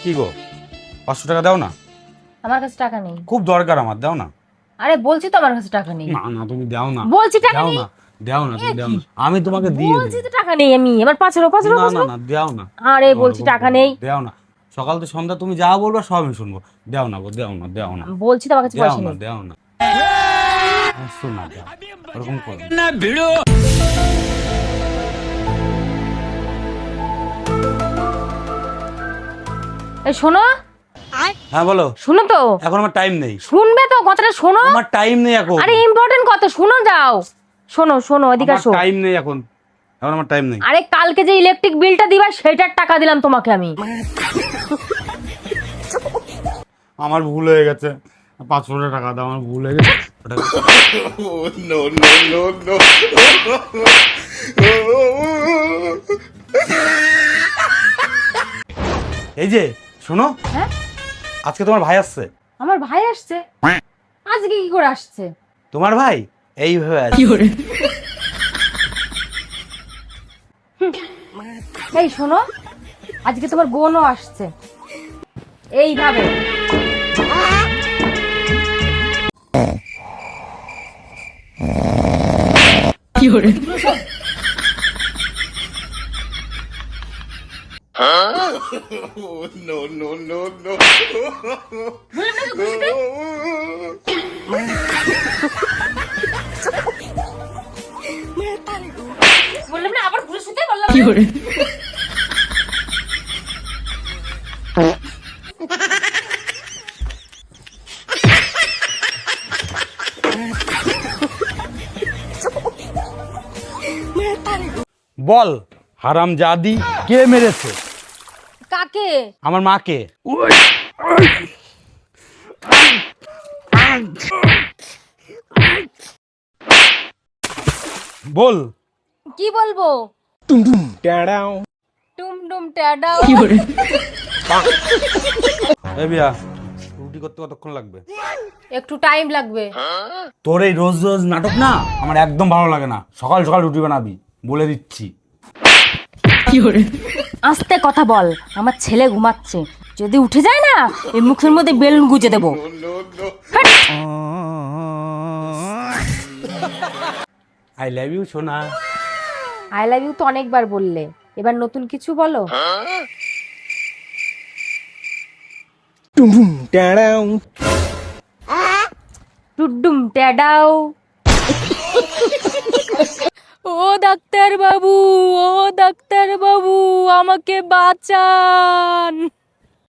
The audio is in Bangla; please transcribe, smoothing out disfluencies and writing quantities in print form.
কি গো 500 টাকা দাও না। আমার কাছে টাকা নেই। খুব দরকার আমার, দাও না। আরে বলছি তো আমার কাছে টাকা নেই। না না তুমি দাও না। বলছি টাকা দাও নেই। না, দাও না, তুমি দাও না, আমি তোমাকে দিয়ে বলছি দেব। তো টাকা নেই আমি। এবার 5 না না না দাও না। আরে বলছি টাকা নেই। দাও না, সকাল থেকে সন্ধ্যা তুমি যা বলবা সব আমি শুনবো। দাও না গো, দাও না, দাও না, বলছি তো আমার কাছে দাও পয়সা না, নেই। দাও না। শোনা দাও, ওরকম করো না ভিড়ো। এই শোনো। হ্যাঁ বলো। শোনো তো। এখন আমার টাইম নেই। শুনবে তো কথাটা, শোনো। আমার টাইম নেই এখন। আরে ইম্পর্টেন্ট কথা, শোনো যাও। শোনো শোনো, এদিকে আসো। টাইম নেই এখন, এখন আমার টাইম নেই। আরে কালকে যে ইলেকট্রিক বিলটা দিবা সেটার টাকা দিলাম তোমাকে আমি। আমার ভুল হয়ে গেছে, 500 টাকা দাও, আমার ভুল হয়ে গেছে। No no no no. এই যে শোনো, হ্যাঁ আজকে তোমার ভাই আসছে। আমার ভাই আসছে? আজকে কি করে আসছে? তোমার ভাই এইভাবে আসছে। এই শোনো, আজকে তোমার বোনও আসছে এইভাবে। No no no no. বললাম না আবার ঘুরে শুতে বললাম। বল হারামজাদি, কে মেরেছে কাকে? আমার মাকে? বল। কি বলবো? টুম টুম টাড়াও। টুম টুম ট্যাডাও। এই বিয়া, রুটি করতে কতক্ষণ লাগবে? একটু টাইম লাগবে। তোর এই রোজ রোজ নাটক না আমার একদম ভালো লাগে না। সকাল সকাল রুটি বানাবি বলে দিচ্ছি। আস্তে কথা বল, আমার ছেলে ঘুমাচ্ছে। যদি উঠে যায় না এই মুখের মধ্যে বেলুন গুজে দেবো। No no. I love you সোনা। আই লাভ ইউ তো অনেকবার বললে, এবার নতুন কিছু বলো। টুম টুম টাড়াও। টুডুম ট্যাডাও। ও ডাক্তার বাবু, ও ডাক্তার বাবু, আমাকে বাঁচান।